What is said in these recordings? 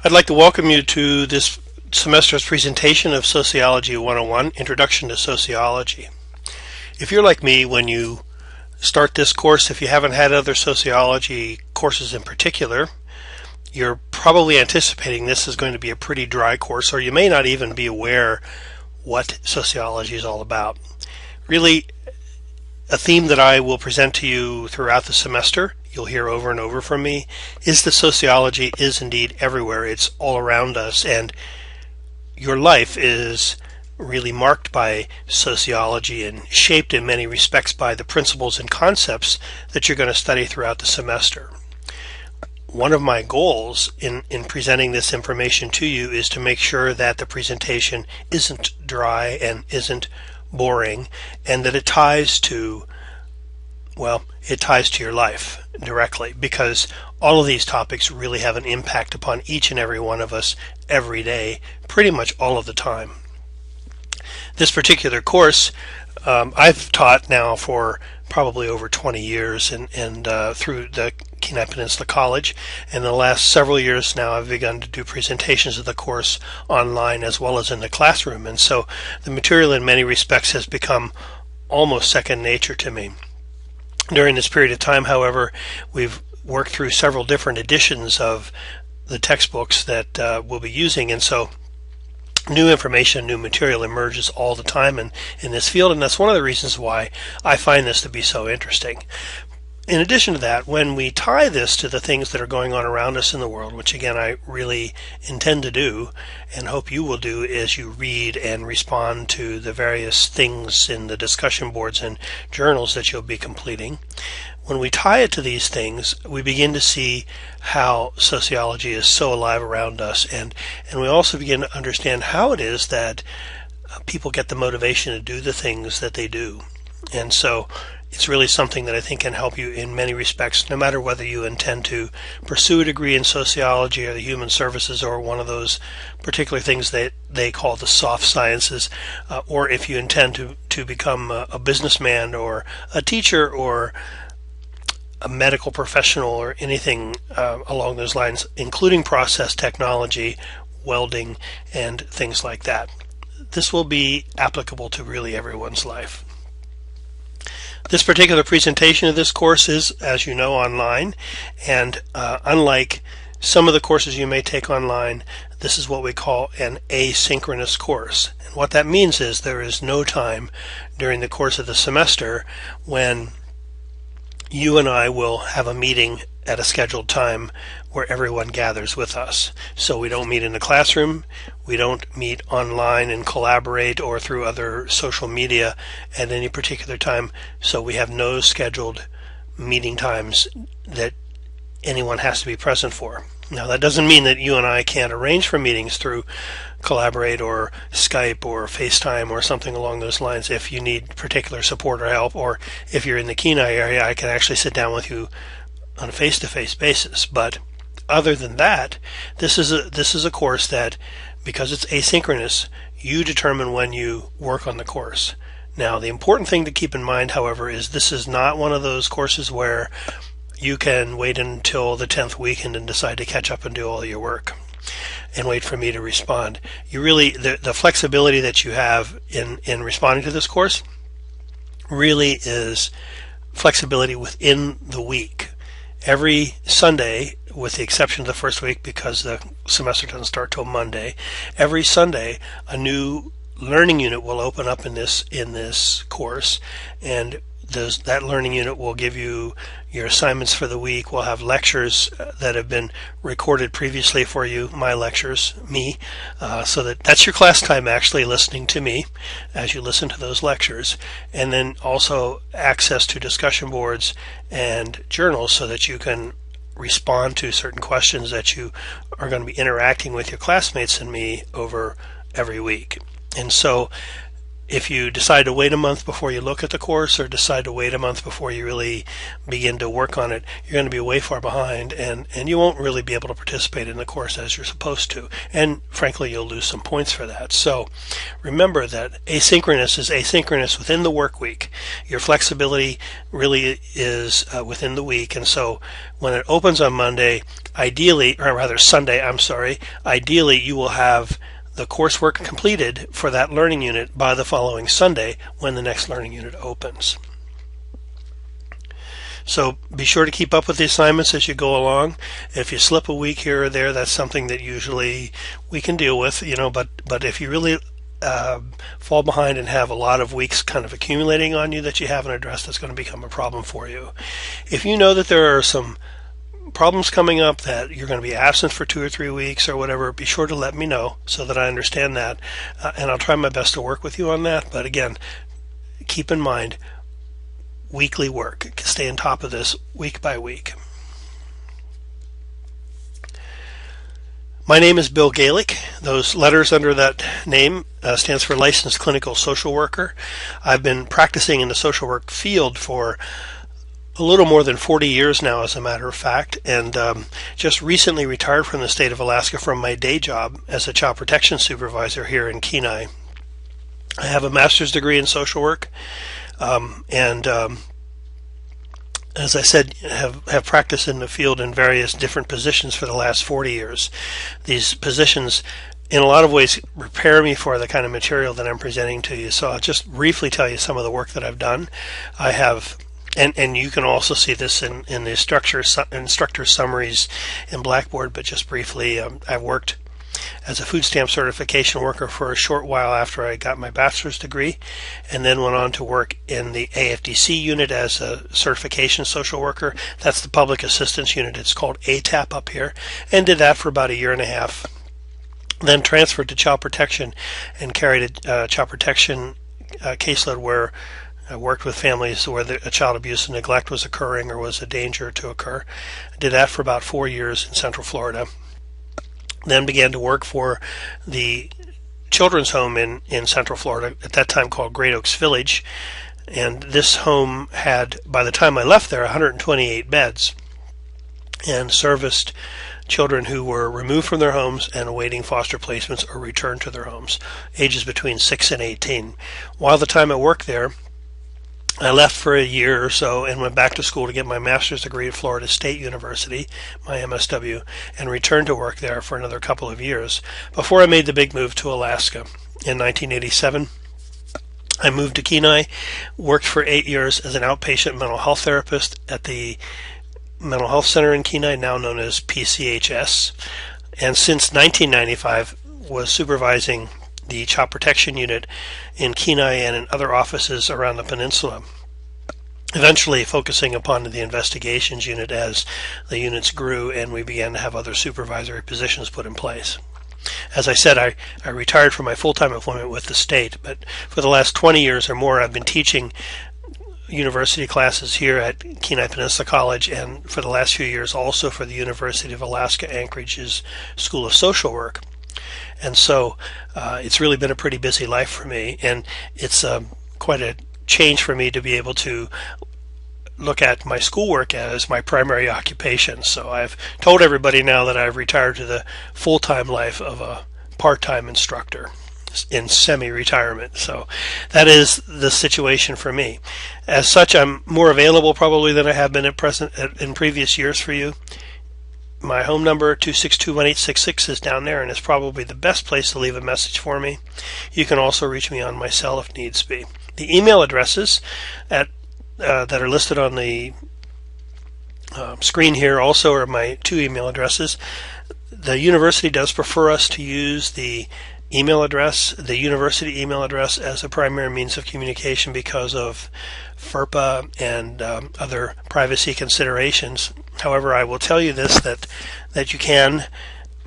I'd like to welcome you to this semester's presentation of Sociology 101, Introduction to Sociology. If you're like me, when you start this course, if you haven't had other sociology courses in particular, you're probably anticipating this is going to be a pretty dry course, or you may not even be aware what sociology is all about. Really, a theme that I will present to you throughout the semester, you'll hear over and over from me, is that sociology is indeed everywhere. It's all around us, and your life is really marked by sociology and shaped in many respects by the principles and concepts that you're going to study throughout the semester. One of my goals in presenting this information to you is to make sure that the presentation isn't dry and isn't boring, and that it ties to your life directly, because all of these topics really have an impact upon each and every one of us every day, pretty much all of the time. This particular course I've taught now for probably over 20 years and through the Kenai Peninsula College, and the last several years now I've begun to do presentations of the course online as well as in the classroom, and so the material in many respects has become almost second nature to me. During this period of time, however, we've worked through several different editions of the textbooks that we'll be using, and so new information, new material emerges all the time in this field, and that's one of the reasons why I find this to be so interesting. In addition to that, when we tie this to the things that are going on around us in the world, which again I really intend to do and hope you will do as you read and respond to the various things in the discussion boards and journals that you'll be completing, when we tie it to these things, we begin to see how sociology is so alive around us, and we also begin to understand how it is that people get the motivation to do the things that they do. And so it's really something that I think can help you in many respects, no matter whether you intend to pursue a degree in sociology or the human services or one of those particular things that they call the soft sciences, or if you intend to become a businessman or a teacher or a medical professional or anything along those lines, including process technology, welding, and things like that. This will be applicable to really everyone's life. This particular presentation of this course is, as you know, online, and unlike some of the courses you may take online, this is what we call an asynchronous course. And what that means is there is no time during the course of the semester when you and I will have a meeting at a scheduled time where everyone gathers with us. So we don't meet in the classroom, we don't meet online and collaborate or through other social media at any particular time, so we have no scheduled meeting times that anyone has to be present for. Now that doesn't mean that you and I can't arrange for meetings through Collaborate or Skype or FaceTime or something along those lines if you need particular support or help, or if you're in the Kenai area, I can actually sit down with you on a face-to-face basis. But other than that, this is a course that, because it's asynchronous, you determine when you work on the course. Now, the important thing to keep in mind, however, is this is not one of those courses where you can wait until the 10th weekend and decide to catch up and do all your work and wait for me to respond. You really, the flexibility that you have in responding to this course really is flexibility within the week. Every Sunday, with the exception of the first week because the semester doesn't start till Monday, every Sunday a new learning unit will open up in this course, and that learning unit will give you your assignments for the week. We'll have lectures that have been recorded previously for you, my lectures, so that's your class time actually listening to me as you listen to those lectures, and then also access to discussion boards and journals so that you can respond to certain questions that you are going to be interacting with your classmates and me over every week. And so if you decide to wait a month before you look at the course, or decide to wait a month before you really begin to work on it, you're going to be way far behind, and you won't really be able to participate in the course as you're supposed to. And frankly, you'll lose some points for that. So remember that asynchronous is asynchronous within the work week. Your flexibility really is within the week. And so when it opens on Monday, ideally, or rather Sunday, ideally you will have the coursework completed for that learning unit by the following Sunday when the next learning unit opens. So be sure to keep up with the assignments as you go along. If you slip a week here or there, that's something that usually we can deal with, but if you really fall behind and have a lot of weeks kind of accumulating on you that you haven't addressed, that's going to become a problem for you. If you know that there are some problems coming up, that you're going to be absent for 2 or 3 weeks or whatever, be sure to let me know so that I understand that, and I'll try my best to work with you on that. But again, keep in mind weekly work. Stay on top of this week by week. My name is Bill Gaelic. Those letters under that name stands for Licensed Clinical Social Worker. I've been practicing in the social work field for a little more than 40 years now, as a matter of fact, and just recently retired from the state of Alaska from my day job as a child protection supervisor here in Kenai. I have a master's degree in social work, and as I said, have practiced in the field in various different positions for the last 40 years. These positions, in a lot of ways, prepare me for the kind of material that I'm presenting to you. So I'll just briefly tell you some of the work that I've done. I have, and you can also see this in the instructor summaries in Blackboard, but just briefly, I've worked as a food stamp certification worker for a short while after I got my bachelor's degree, and then went on to work in the AFDC unit as a certification social worker. That's the public assistance unit. It's called ATAP up here, and did that for about a year and a half. Then transferred to child protection and carried a child protection caseload where I worked with families where a child abuse and neglect was occurring or was a danger to occur. I did that for about 4 years in Central Florida. Then began to work for the children's home in Central Florida, at that time called Great Oaks Village. And this home had, by the time I left there, 128 beds, and serviced children who were removed from their homes and awaiting foster placements or returned to their homes, ages between 6 and 18. While the time I worked there, I left for a year or so and went back to school to get my master's degree at Florida State University, my MSW, and returned to work there for another couple of years before I made the big move to Alaska. In 1987, I moved to Kenai, worked for 8 years as an outpatient mental health therapist at the Mental Health Center in Kenai, now known as PCHS, and since 1995 was supervising the child protection unit in Kenai and in other offices around the peninsula, eventually focusing upon the investigations unit as the units grew and we began to have other supervisory positions put in place. As I said, I retired from my full-time employment with the state, but for the last 20 years or more I've been teaching university classes here at Kenai Peninsula College, and for the last few years also for the University of Alaska Anchorage's School of Social Work. And so it's really been a pretty busy life for me, and it's quite a change for me to be able to look at my schoolwork as my primary occupation. So I've told everybody now that I've retired to the full-time life of a part-time instructor in semi-retirement. So that is the situation for me. As such, I'm more available probably than I have been in previous years for you. My home number, 262-1866, is down there, and is probably the best place to leave a message for me. You can also reach me on my cell if needs be. The email addresses that are listed on the screen here also are my 2 email addresses. The university does prefer us to use the university email address as a primary means of communication because of FERPA and other privacy considerations. However, I will tell you this, that you can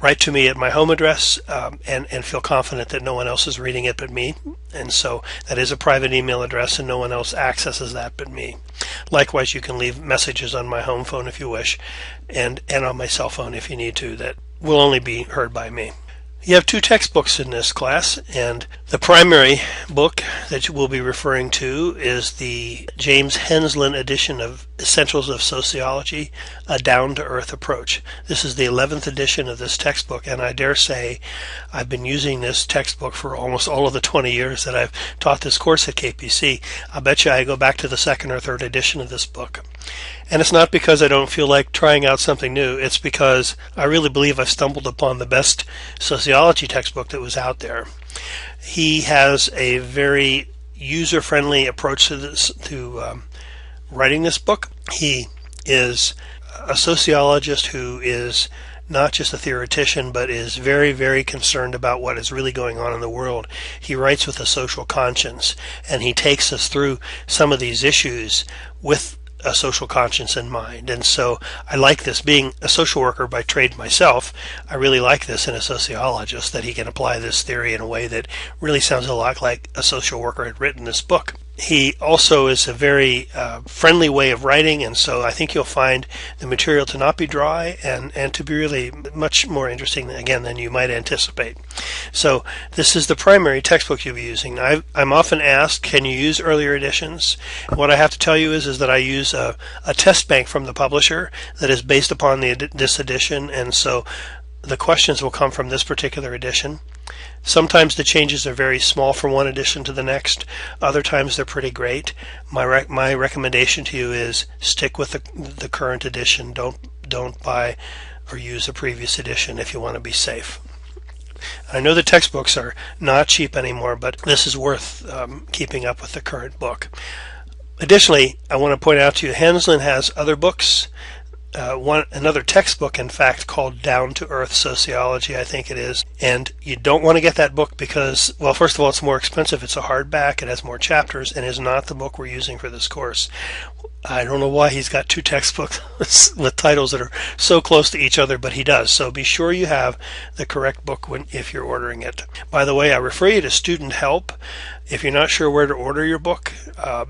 write to me at my home address and feel confident that no one else is reading it but me. And so that is a private email address and no one else accesses that but me. Likewise, you can leave messages on my home phone if you wish, and on my cell phone if you need to, that will only be heard by me. You have two textbooks in this class, and the primary book that you will be referring to is the James Henslin edition of Essentials of Sociology, A Down-to-Earth Approach. This is the 11th edition of this textbook, and I dare say I've been using this textbook for almost all of the 20 years that I've taught this course at KPC. I'll bet you I go back to the second or third edition of this book. And it's not because I don't feel like trying out something new. It's because I really believe I've stumbled upon the best sociology textbook that was out there. He has a very user-friendly approach to this, writing this book. He is a sociologist who is not just a theoretician, but is very, very concerned about what is really going on in the world. He writes with a social conscience, and he takes us through some of these issues with a social conscience in mind. And so I like this. Being a social worker by trade myself, I really like this in a sociologist, that he can apply this theory in a way that really sounds a lot like a social worker had written this book. He also is a very friendly way of writing, and so I think you'll find the material to not be dry and to be really much more interesting, again, than you might anticipate. So this is the primary textbook you'll be using. I'm often asked, can you use earlier editions? What I have to tell you is that I use a test bank from the publisher that is based upon this edition, and so the questions will come from this particular edition. Sometimes the changes are very small from one edition to the next. Other times they're pretty great. My recommendation to you is stick with the current edition. Don't buy or use a previous edition if you want to be safe. I know the textbooks are not cheap anymore, but this is worth keeping up with the current book. Additionally, I want to point out to you, Henslin has other books. Another textbook, in fact, called Down to Earth Sociology, I think it is. And you don't want to get that book because, well, first of all, it's more expensive. It's a hardback. It has more chapters and is not the book we're using for this course. I don't know why he's got two textbooks with titles that are so close to each other, but he does. So be sure you have the correct book if you're ordering it. By the way, I refer you to Student Help if you're not sure where to order your book,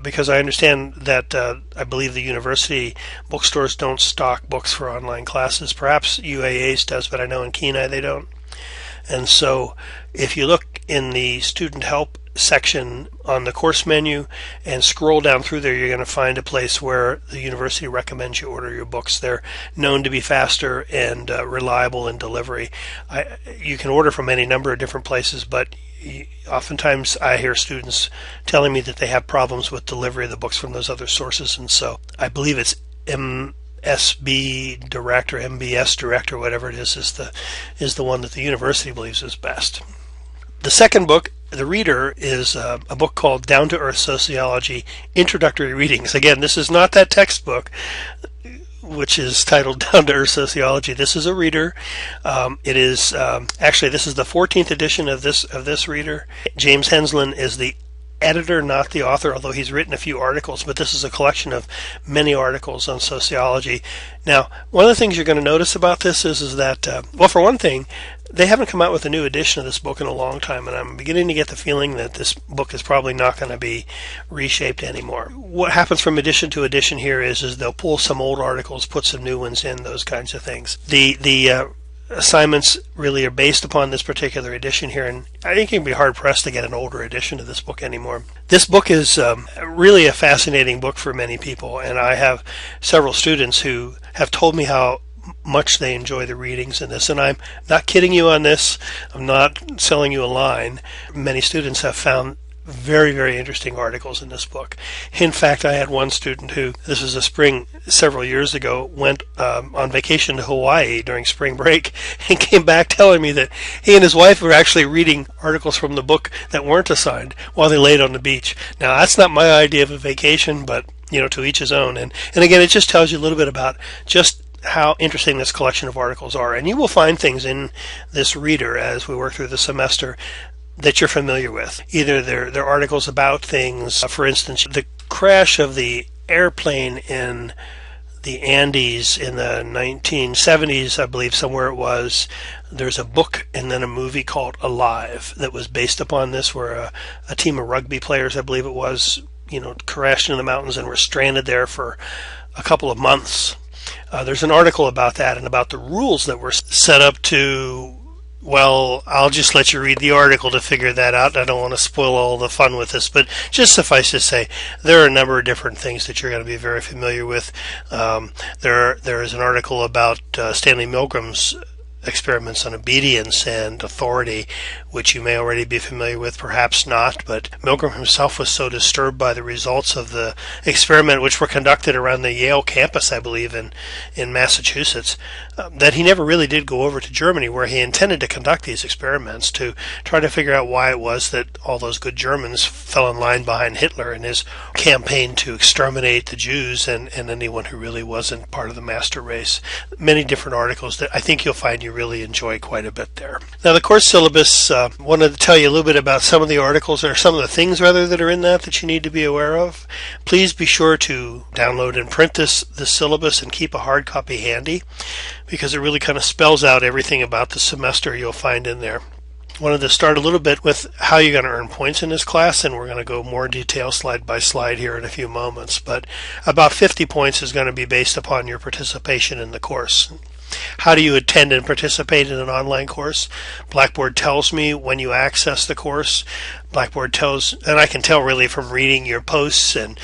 because I understand that I believe the university bookstores don't stock books for online classes. Perhaps UAA's does, but I know in Kenai they don't. And so if you look in the Student Help section on the course menu and scroll down through there, you're going to find a place where the university recommends you order your books. They're known to be faster and reliable in delivery. You can order from any number of different places, but oftentimes I hear students telling me that they have problems with delivery of the books from those other sources, and so I believe it's MSB Direct or MBS Direct or whatever it is the one that the university believes is best. The second book, the reader, is a book called Down to Earth Sociology, Introductory Readings. Again, this is not that textbook, which is titled Down to Earth Sociology. This is a reader. It is actually, this is the 14th edition of this reader. James Henslin is the editor, not the author, although he's written a few articles, but this is a collection of many articles on sociology. Now, one of the things you're going to notice about this is that, well, for one thing, they haven't come out with a new edition of this book in a long time, and I'm beginning to get the feeling that this book is probably not going to be reshaped anymore. What happens from edition to edition here is they'll pull some old articles, put some new ones in, those kinds of things. The assignments really are based upon this particular edition here, and I think you can be hard-pressed to get an older edition of this book anymore. This book is really a fascinating book for many people, and I have several students who have told me how much they enjoy the readings in this, and I'm not kidding you on this. I'm not selling you a line. Many students have found very, very interesting articles in this book. In fact, I had one student who, this was a spring several years ago, went on vacation to Hawaii during spring break and came back telling me that he and his wife were actually reading articles from the book that weren't assigned while they laid on the beach. Now, that's not my idea of a vacation, but, to each his own. And again, it just tells you a little bit about just how interesting this collection of articles are. And you will find things in this reader as we work through the semester that you're familiar with. Either they're articles about things, for instance, the crash of the airplane in the Andes in the 1970s, I believe somewhere it was. There's a book and then a movie called Alive that was based upon this, where a team of rugby players, I believe it was, crashed in the mountains and were stranded there for a couple of months. There's an article about that and about the rules that were set up to Well, I'll just let you read the article to figure that out. I don't want to spoil all the fun with this, but just suffice to say, there are a number of different things that you're going to be very familiar with. There is an article about Stanley Milgram's experiments on obedience and authority, which you may already be familiar with, perhaps not, but Milgram himself was so disturbed by the results of the experiment, which were conducted around the Yale campus, I believe, in Massachusetts, that he never really did go over to Germany, where he intended to conduct these experiments to try to figure out why it was that all those good Germans fell in line behind Hitler in his campaign to exterminate the Jews and anyone who really wasn't part of the master race. Many different articles that I think you'll find you really enjoy quite a bit there. Now, the course syllabus, wanted to tell you a little bit about some of the articles, or some of the things rather, that are in that you need to be aware of. Please be sure to download and print this syllabus and keep a hard copy handy, because it really kind of spells out everything about the semester you'll find in there. Wanted to start a little bit with how you're going to earn points in this class, and we're going to go more detail slide by slide here in a few moments. But about 50 points is going to be based upon your participation in the course. How do you attend and participate in an online course? Blackboard tells me when you access the course. Blackboard tells, and I can tell really from reading your posts and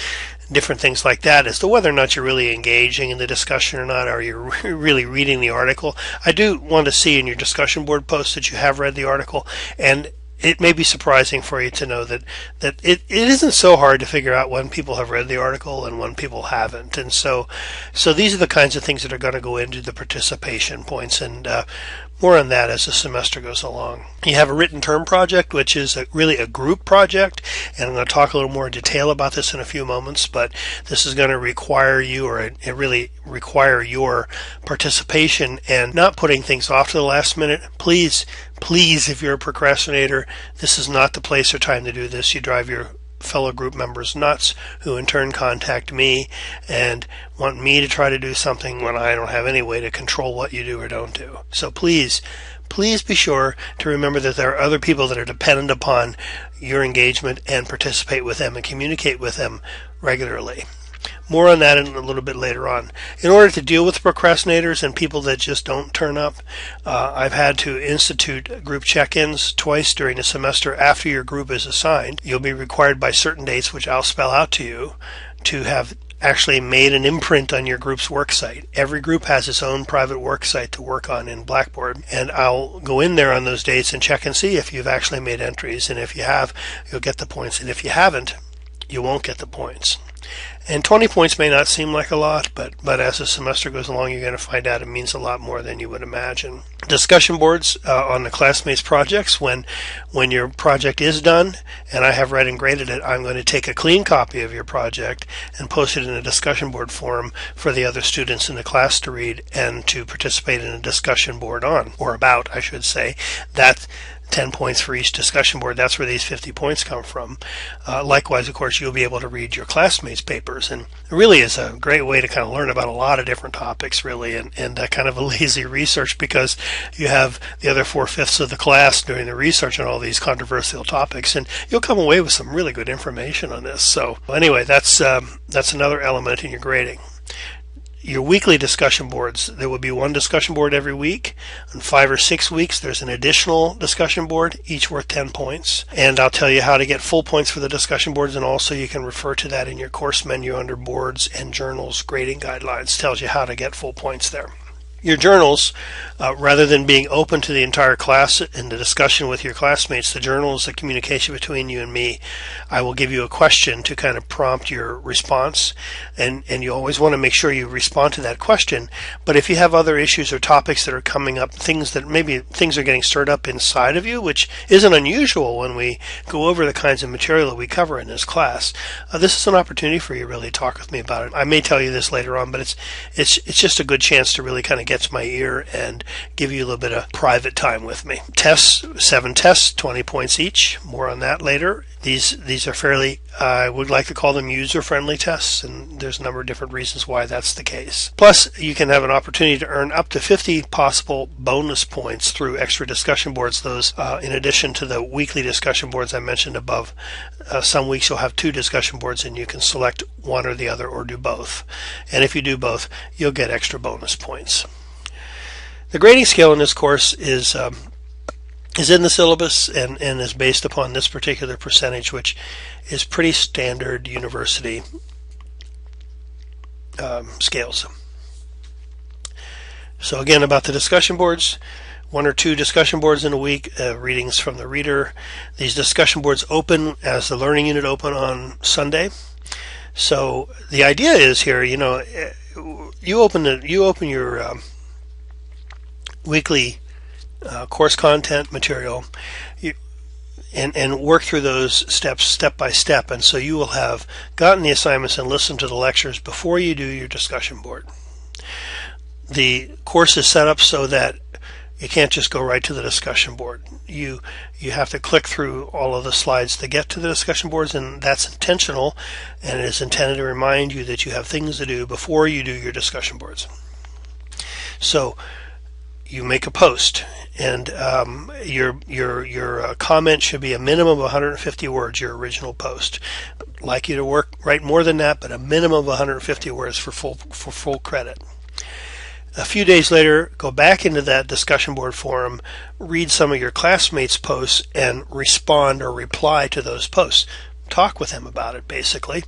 different things like that, as to whether or not you're really engaging in the discussion or not. Are you really reading the article? I do want to see in your discussion board posts that you have read the article, and it may be surprising for you to know that it isn't so hard to figure out when people have read the article and when people haven't. And so these are the kinds of things that are going to go into the participation points, and more on that as the semester goes along. You have a written term project, which is really a group project, and I'm going to talk a little more in detail about this in a few moments, but this is going to require you, or it really require your participation and not putting things off to the last minute. Please, if you're a procrastinator, this is not the place or time to do this. You drive your fellow group members nuts, who in turn contact me and want me to try to do something when I don't have any way to control what you do or don't do. So please be sure to remember that there are other people that are dependent upon your engagement, and participate with them and communicate with them regularly. More on that in a little bit later on. In order to deal with procrastinators and people that just don't turn up, I've had to institute group check-ins twice during the semester after your group is assigned. You'll be required by certain dates, which I'll spell out to you, to have actually made an imprint on your group's work site. Every group has its own private work site to work on in Blackboard, and I'll go in there on those dates and check and see if you've actually made entries, and if you have, you'll get the points, and if you haven't, you won't get the points. And 20 points may not seem like a lot, but as the semester goes along, you're going to find out it means a lot more than you would imagine. Discussion boards on the classmates' projects. When your project is done, and I have read and graded it, I'm going to take a clean copy of your project and post it in a discussion board forum for the other students in the class to read and to participate in a discussion board on, or about, I should say. That's 10 points for each discussion board. That's where these 50 points come from. Likewise, of course, you'll be able to read your classmates' papers, and it really is a great way to kind of learn about a lot of different topics, really, and kind of a lazy research, because you have the other 4/5 of the class doing the research on all these controversial topics, and you'll come away with some really good information on this. So anyway, that's another element in your grading. Your weekly discussion boards, there will be one discussion board every week. In 5 or 6 weeks, there's an additional discussion board, each worth 10 points. And I'll tell you how to get full points for the discussion boards, and also you can refer to that in your course menu under Boards and Journals Grading Guidelines. Tells you how to get full points there. Your journals, rather than being open to the entire class in the discussion with your classmates, the journal is a communication between you and me. I will give you a question to kind of prompt your response, and you always want to make sure you respond to that question. But if you have other issues or topics that are coming up, things are getting stirred up inside of you, which isn't unusual when we go over the kinds of material that we cover in this class, this is an opportunity for you to really talk with me about it. I may tell you this later on, but it's just a good chance to really kind of get to my ear and give you a little bit of private time with me. Tests, 7 tests, 20 points each. More on that later. These are fairly, I would like to call them user-friendly tests, and there's a number of different reasons why that's the case. Plus, you can have an opportunity to earn up to 50 possible bonus points through extra discussion boards. Those, in addition to the weekly discussion boards I mentioned above. Some weeks you'll have 2 discussion boards, and you can select one or the other, or do both. And if you do both, you'll get extra bonus points. The grading scale in this course is is in the syllabus and is based upon this particular percentage, which is pretty standard university scales. So again, about the discussion boards, 1 or 2 discussion boards in a week, readings from the reader. These discussion boards open as the learning unit open on Sunday. So the idea is here, you open your weekly course content material, and work through those steps step by step, and so you will have gotten the assignments and listened to the lectures before you do your discussion board. The course is set up so that you can't just go right to the discussion board. You have to click through all of the slides to get to the discussion boards, and that's intentional, and it is intended to remind you that you have things to do before you do your discussion boards. So you make a post, and your comment should be a minimum of 150 words, your original post. I'd like you to write more than that, but a minimum of 150 words for full credit. A few days later, go back into that discussion board forum, read some of your classmates' posts, and respond or reply to those posts. Talk with them about it, basically.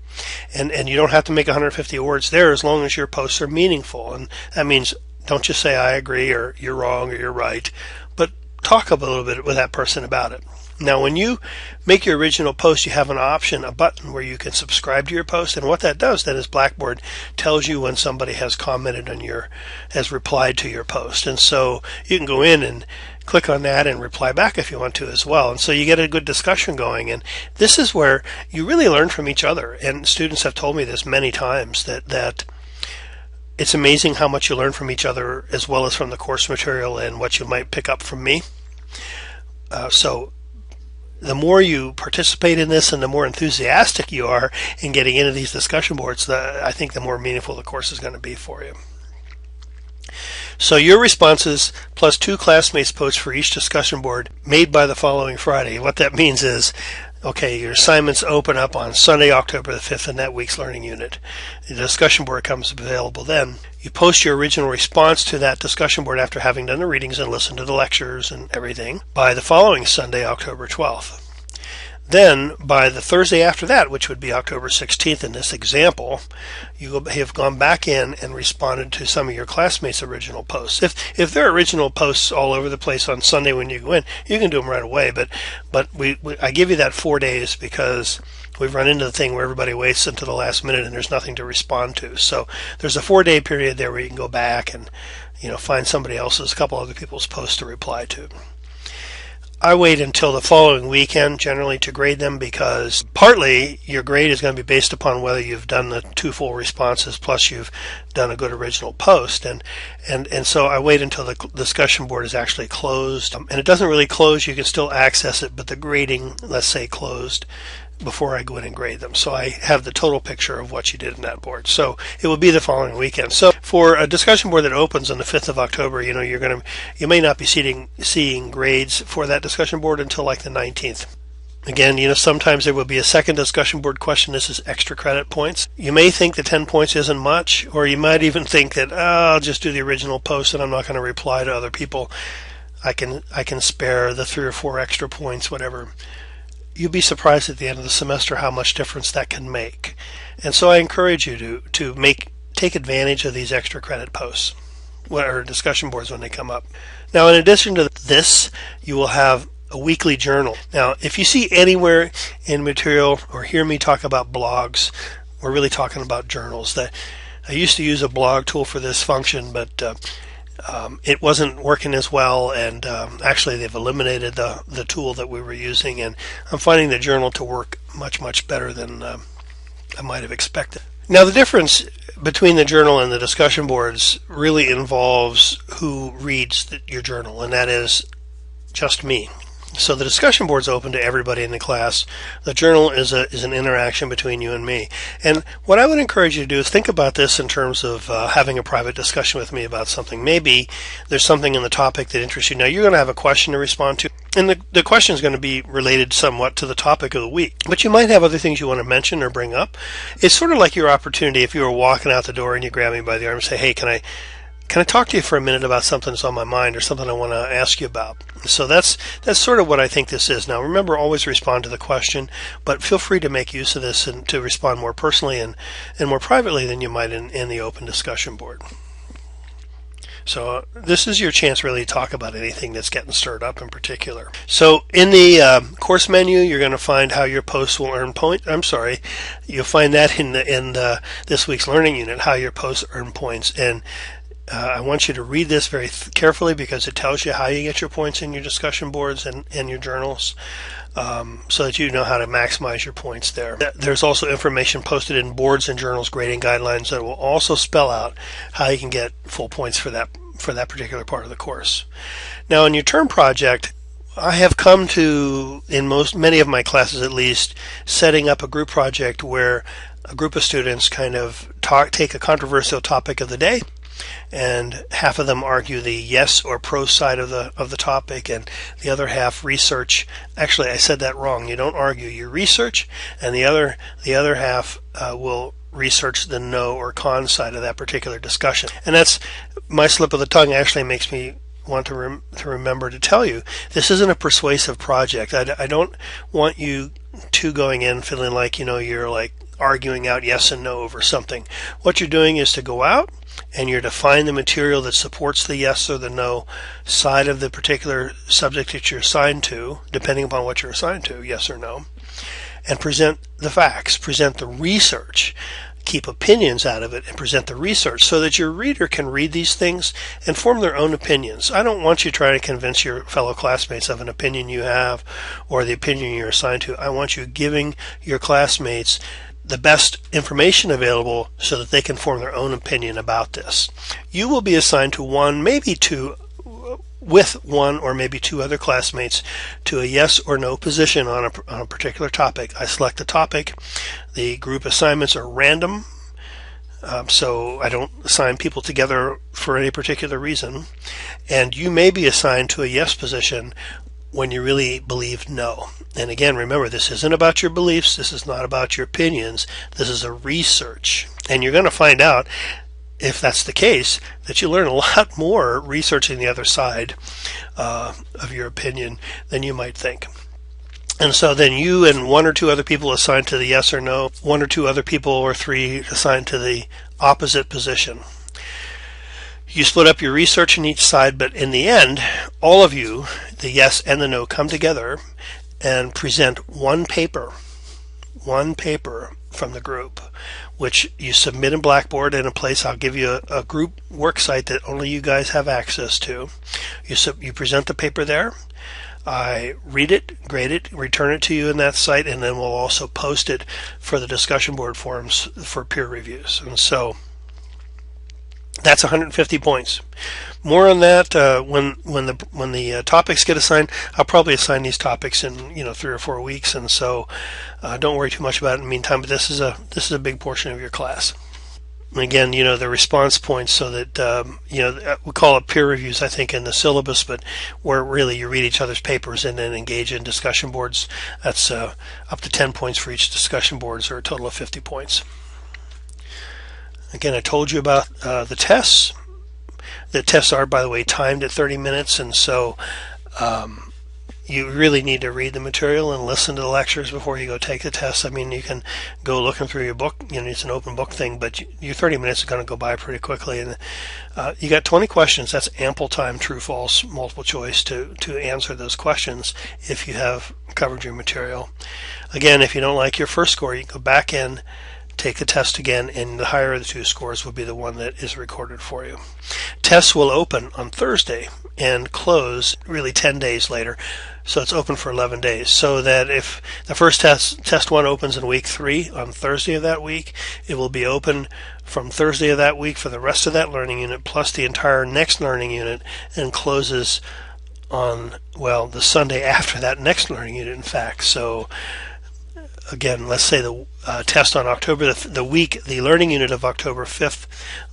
And you don't have to make 150 words there as long as your posts are meaningful. And that means don't just say I agree or you're wrong or you're right, but talk a little bit with that person about it. Now, when you make your original post, you have an option, a button where you can subscribe to your post, and what that does then is Blackboard tells you when somebody has commented on has replied to your post, and so you can go in and click on that and reply back if you want to as well, and so you get a good discussion going. And this is where you really learn from each other, and students have told me this many times that it's amazing how much you learn from each other as well as from the course material and what you might pick up from me. So the more you participate in this and the more enthusiastic you are in getting into these discussion boards, I think the more meaningful the course is going to be for you. So your responses plus 2 classmates' posts for each discussion board made by the following Friday. What that means is, okay, your assignments open up on Sunday, October the 5th in that week's learning unit. The discussion board comes available then. You post your original response to that discussion board after having done the readings and listened to the lectures and everything by the following Sunday, October 12th. Then, by the Thursday after that, which would be October 16th in this example, you have gone back in and responded to some of your classmates' original posts. If there are original posts all over the place on Sunday when you go in, you can do them right away. But I give you that 4 days because we've run into the thing where everybody waits until the last minute and there's nothing to respond to. So there's a 4-day period there where you can go back and find somebody else's, a couple other people's posts to reply to. I wait until the following weekend generally to grade them because partly your grade is going to be based upon whether you've done the 2 full responses plus you've done a good original post, and so I wait until the discussion board is actually closed, and it doesn't really close, you can still access it, but the grading, let's say, closed before I go in and grade them. So I have the total picture of what you did in that board. So it will be the following weekend. So for a discussion board that opens on the 5th of October, you may not be seeing grades for that discussion board until like the 19th. Again, sometimes there will be a second discussion board question. This is extra credit points. You may think that 10 points isn't much, or you might even think that, I'll just do the original post and I'm not going to reply to other people. I can spare the 3 or 4 extra points, whatever. You'd be surprised at the end of the semester how much difference that can make. And so I encourage you to take advantage of these extra credit posts or discussion boards when they come up. Now, in addition to this, you will have a weekly journal. Now, if you see anywhere in material or hear me talk about blogs, we're really talking about journals. That I used to use a blog tool for this function, but it wasn't working as well, and actually they've eliminated the tool that we were using, and I'm finding the journal to work much, much better than I might have expected. Now, the difference between the journal and the discussion boards really involves who reads your journal, and that is just me. So the discussion board's open to everybody in the class. The journal is an interaction between you and me. And what I would encourage you to do is think about this in terms of having a private discussion with me about something. Maybe there's something in the topic that interests you. Now, you're going to have a question to respond to, and the question is going to be related somewhat to the topic of the week. But you might have other things you want to mention or bring up. It's sort of like your opportunity if you were walking out the door and you grab me by the arm and say, hey, can can I talk to you for a minute about something that's on my mind or something I want to ask you about? So that's sort of what I think this is. Now, remember, always respond to the question, but feel free to make use of this and to respond more personally and more privately than you might in the open discussion board. So this is your chance really to talk about anything that's getting stirred up in particular. So in the course menu, you're going to find how your posts will earn points. You'll find that in this week's learning unit, how your posts earn points. And I want you to read this very carefully because it tells you how you get your points in your discussion boards and your journals, so that you know how to maximize your points there. There's also information posted in boards and journals grading guidelines that will also spell out how you can get full points for that particular part of the course. Now, in your term project, I have come to, in many of my classes at least, setting up a group project where a group of students kind of take a controversial topic of the day, and half of them argue the yes or pro side of the topic, and the other half research. Actually, I said that wrong. You don't argue, you research, and the other half will research the no or con side of that particular discussion. And that's my slip of the tongue. Actually makes me want to remember to tell you this isn't a persuasive project. I don't want you going in feeling like you're like arguing out yes and no over something. What you're doing is to go out and you're to find the material that supports the yes or the no side of the particular subject that you're assigned to, depending upon what you're assigned to, yes or no, and present the facts, present the research, keep opinions out of it, and present the research so that your reader can read these things and form their own opinions. I don't want you trying to convince your fellow classmates of an opinion you have or the opinion you're assigned to. I want you giving your classmates the best information available so that they can form their own opinion about this. You will be assigned to one, maybe two, with one or maybe two other classmates to a yes or no position on a particular topic. I select the topic. The group assignments are random, so I don't assign people together for any particular reason. And you may be assigned to a yes position when you really believe no. And again, remember, this isn't about your beliefs. This is not about your opinions. This is a research. And you're going to find out, if that's the case, that you learn a lot more researching the other side of your opinion than you might think. And so then you and one or two other people assigned to the yes or no, one or two other people or three assigned to the opposite position. You split up your research in each side, but in the end, all of you, the yes and the no, come together and present one paper from the group, which you submit in Blackboard in a place. I'll give you a group work site that only you guys have access to. You present the paper there. I read it, grade it, return it to you in that site, and then we'll also post it for the discussion board forums for peer reviews. And so that's 150 points. More on that when the topics get assigned. I'll probably assign these topics in 3 or 4 weeks, and so don't worry too much about it in the meantime. But this is a big portion of your class. And again, the response points, so that we call it peer reviews, I think, in the syllabus, but where really you read each other's papers and then engage in discussion boards. That's up to 10 points for each discussion boards, or a total of 50 points. Again, I told you about the tests. The tests are, by the way, timed at 30 minutes, and so you really need to read the material and listen to the lectures before you go take the test. I mean, you can go looking through your book, it's an open book thing, but your 30 minutes is going to go by pretty quickly. And you got 20 questions. That's ample time, true, false, multiple choice, to answer those questions if you have covered your material. Again, if you don't like your first score, you can go back in, take the test again, and the higher of the two scores will be the one that is recorded for you. Tests will open on Thursday and close really 10 days later. So it's open for 11 days. So that if the first test 1 opens in week 3 on Thursday of that week, it will be open from Thursday of that week for the rest of that learning unit plus the entire next learning unit, and closes on, the Sunday after that next learning unit, in fact. So again, let's say the test on October, the learning unit of October 5th,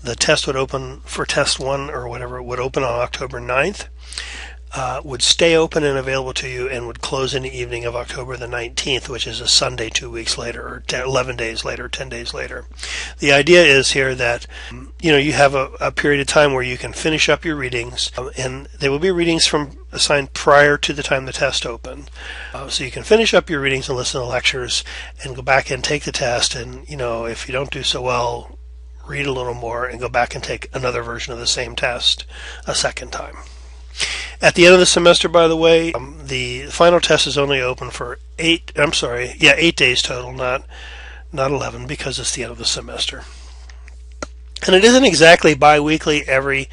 the test would open for test 1 or whatever, it would open on October 9th. would stay open and available to you and would close in the evening of October the 19th, which is a Sunday 2 weeks later, or 11 days later, 10 days later. The idea is here that you have a period of time where you can finish up your readings, and they will be readings assigned prior to the time the test opened. So you can finish up your readings and listen to lectures and go back and take the test, and if you don't do so well, read a little more and go back and take another version of the same test a second time. At the end of the semester, by the way, the final test is only open for 8 days total, not 11, because it's the end of the semester. And it isn't exactly bi-weekly every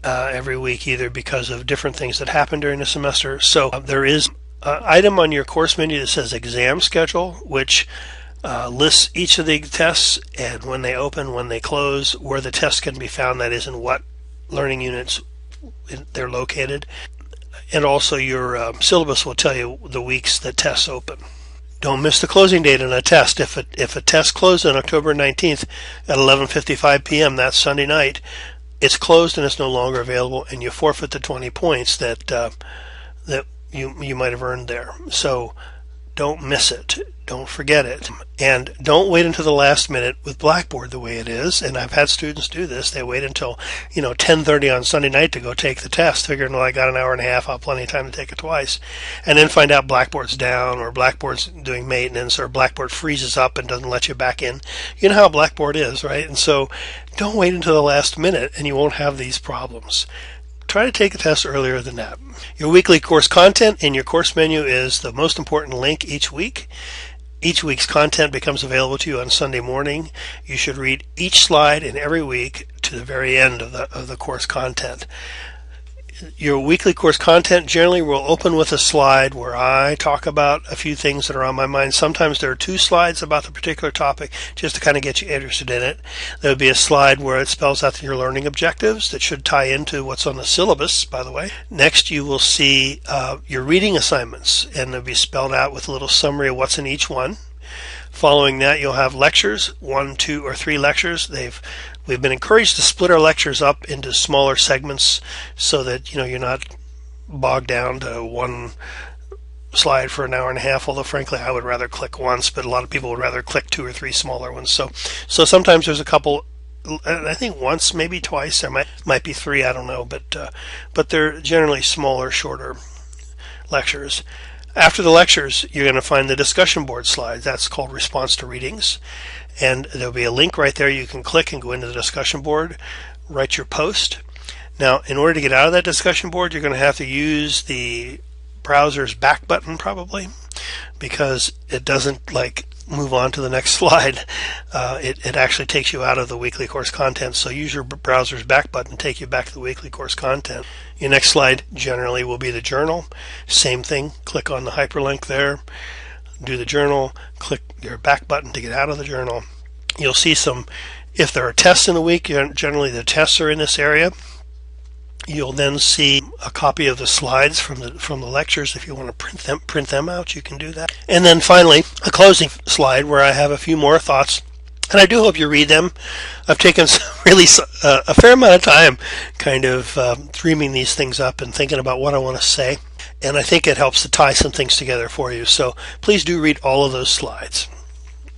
week either, because of different things that happen during the semester. So there is an item on your course menu that says exam schedule, which lists each of the tests and when they open, when they close, where the test can be found, that is, in what learning units they're located. And also your syllabus will tell you the weeks that tests open. Don't miss the closing date on a test. If a test closed on October 19th at 11:55 p.m. that Sunday night, it's closed and it's no longer available, and you forfeit the 20 points that you might have earned there. So don't miss it. Don't forget it. And don't wait until the last minute with Blackboard the way it is. And I've had students do this. They wait until 10:30 on Sunday night to go take the test, figuring, well, I got an hour and a half, I'll have plenty of time to take it twice. And then find out Blackboard's down, or Blackboard's doing maintenance, or Blackboard freezes up and doesn't let you back in. You know how Blackboard is, right? And so don't wait until the last minute and you won't have these problems. Try to take a test earlier than that. Your weekly course content in your course menu is the most important link each week. Each week's content becomes available to you on Sunday morning. You should read each slide in every week to the very end of the course content. Your weekly course content generally will open with a slide where I talk about a few things that are on my mind. Sometimes there are 2 slides about the particular topic just to kind of get you interested in it. There would be a slide where it spells out your learning objectives that should tie into what's on the syllabus, by the way. Next, you will see your reading assignments, and they'll be spelled out with a little summary of what's in each one. Following that, you'll have lectures, 1, 2, or 3 lectures. We've been encouraged to split our lectures up into smaller segments so that you're not bogged down to one slide for an hour and a half. Although frankly, I would rather click once, but a lot of people would rather click 2 or 3 smaller ones. So sometimes there's a couple. I think once, maybe twice. There might be 3. I don't know, but they're generally smaller, shorter lectures. After the lectures, you're going to find the discussion board slides. That's called Response to Readings. And there'll be a link right there you can click and go into the discussion board, write your post. Now, in order to get out of that discussion board, you're going to have to use the browser's back button probably, because it doesn't move on to the next slide. It actually takes you out of the weekly course content. So use your browser's back button to take you back to the weekly course content. Your next slide generally will be the journal. Same thing, click on the hyperlink there, do the journal, click your back button to get out of the journal. You'll see if there are tests in the week, generally the tests are in this area. You'll then see a copy of the slides from the lectures. If you want to print them out, you can do that. And then finally, a closing slide where I have a few more thoughts, and I do hope you read them. I've taken really a fair amount of time kind of dreaming these things up and thinking about what I want to say, and I think it helps to tie some things together for you. So please do read all of those slides.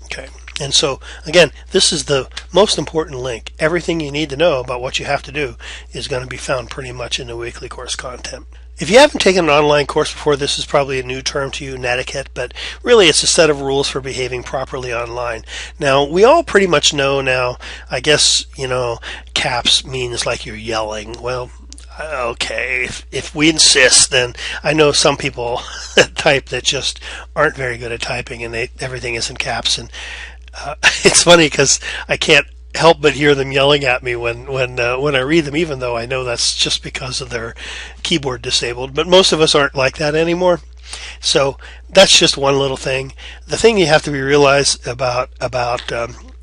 Okay. And so, again, this is the most important link. Everything you need to know about what you have to do is going to be found pretty much in the weekly course content. If you haven't taken an online course before, this is probably a new term to you, Netiquette, but really it's a set of rules for behaving properly online. Now, we all pretty much know now, I guess, caps means like you're yelling. Well, okay, if we insist, then I know some people that type that just aren't very good at typing, and everything is in caps, and it's funny because I can't help but hear them yelling at me when I read them, even though I know that's just because of their keyboard disabled. But most of us aren't like that anymore. So that's just one little thing. The thing you have to realize about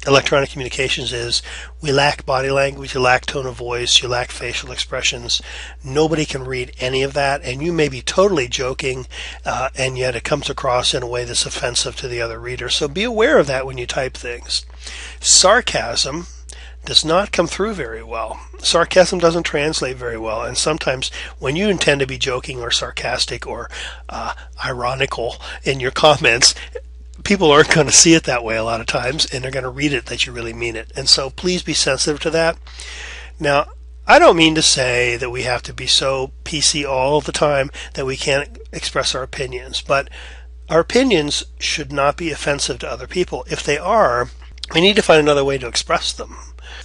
electronic communications is we lack body language, you lack tone of voice, you lack facial expressions. Nobody can read any of that, and you may be totally joking, and yet it comes across in a way that's offensive to the other reader. So be aware of that when you type things. Sarcasm does not come through very well. Sarcasm doesn't translate very well, and sometimes when you intend to be joking or sarcastic or ironical in your comments, people aren't going to see it that way a lot of times, and they're going to read it that you really mean it. And so please be sensitive to that. Now, I don't mean to say that we have to be so PC all the time that we can't express our opinions, but our opinions should not be offensive to other people. If they are, we need to find another way to express them.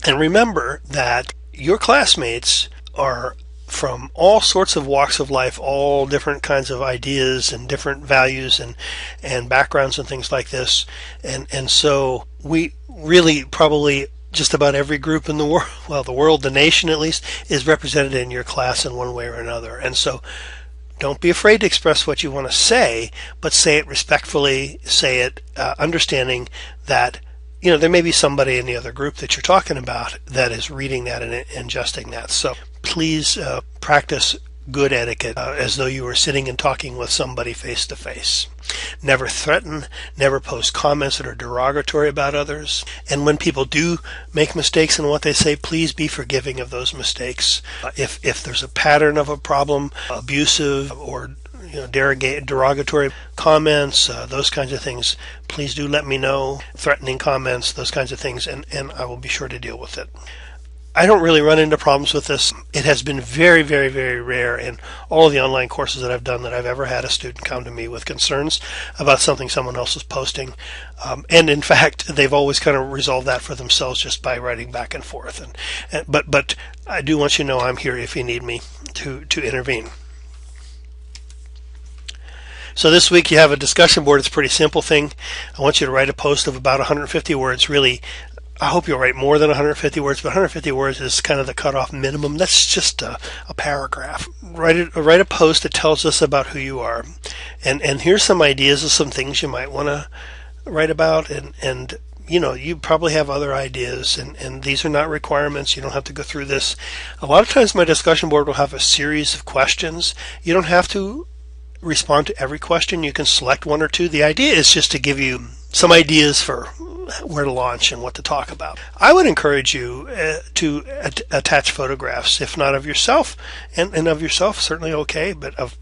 And remember that your classmates are from all sorts of walks of life, all different kinds of ideas and different values and backgrounds and things like this. And so we really probably just about every group in the world, well, the world, the nation at least, is represented in your class in one way or another. And so don't be afraid to express what you want to say, but say it respectfully, say it understanding that there may be somebody in the other group that you're talking about that is reading that and ingesting that. So please practice good etiquette as though you were sitting and talking with somebody face to face. Never threaten, never post comments that are derogatory about others. And when people do make mistakes in what they say, please be forgiving of those mistakes. If there's a pattern of a problem, abusive or derogatory comments, those kinds of things, please do let me know. Threatening comments, those kinds of things, and I will be sure to deal with it. I don't really run into problems with this. It has been very, very, very rare in all of the online courses that I've done that I've ever had a student come to me with concerns about something someone else is posting. And in fact, they've always kind of resolved that for themselves just by writing back and forth. But I do want you to know I'm here if you need me to intervene. So this week you have a discussion board. It's a pretty simple thing. I want you to write a post of about 150 words. Really, I hope you'll write more than 150 words, but 150 words is kind of the cutoff minimum. That's just a paragraph. Write a post that tells us about who you are. And here's some ideas of some things you might want to write about. And you probably have other ideas, and these are not requirements. You don't have to go through this. A lot of times my discussion board will have a series of questions. You don't have to respond to every question. You can select one or two. The idea is just to give you some ideas for where to launch and what to talk about. I would encourage you to attach photographs, if not of yourself, and of yourself certainly okay, but of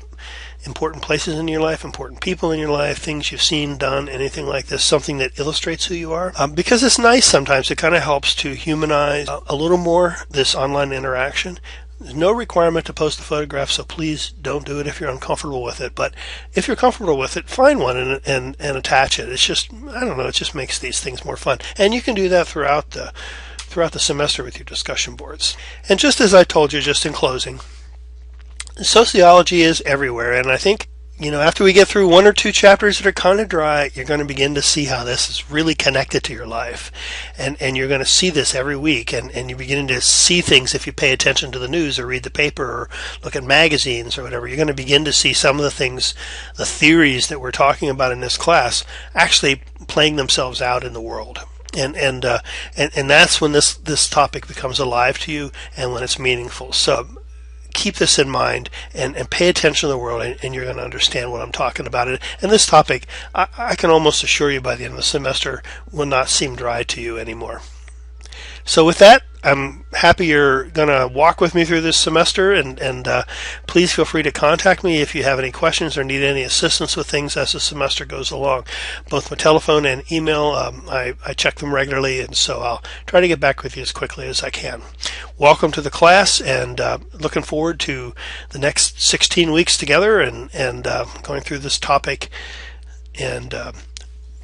important places in your life, important people in your life, things you've seen, done, anything like this, something that illustrates who you are. Because it's nice sometimes. It kind of helps to humanize a little more this online interaction. There's no requirement to post a photograph, so please don't do it if you're uncomfortable with it. But if you're comfortable with it, find one and attach it. It's just, I don't know, it just makes these things more fun. And you can do that throughout the semester with your discussion boards. And just as I told you, just in closing, sociology is everywhere, and I think after we get through one or two chapters that are kind of dry, you're going to begin to see how this is really connected to your life. And you're going to see this every week, and you're beginning to see things if you pay attention to the news or read the paper or look at magazines or whatever. You're going to begin to see some of the things, the theories that we're talking about in this class, actually playing themselves out in the world. And that's when this topic becomes alive to you and when it's meaningful. So keep this in mind and pay attention to the world, and you're going to understand what I'm talking about. And this topic, I can almost assure you by the end of the semester, will not seem dry to you anymore. So with that, I'm happy you're going to walk with me through this semester, and please feel free to contact me if you have any questions or need any assistance with things as the semester goes along. Both my telephone and email, I check them regularly, and so I'll try to get back with you as quickly as I can. Welcome to the class, and looking forward to the next 16 weeks together and going through this topic and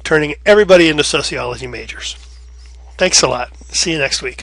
turning everybody into sociology majors. Thanks a lot. See you next week.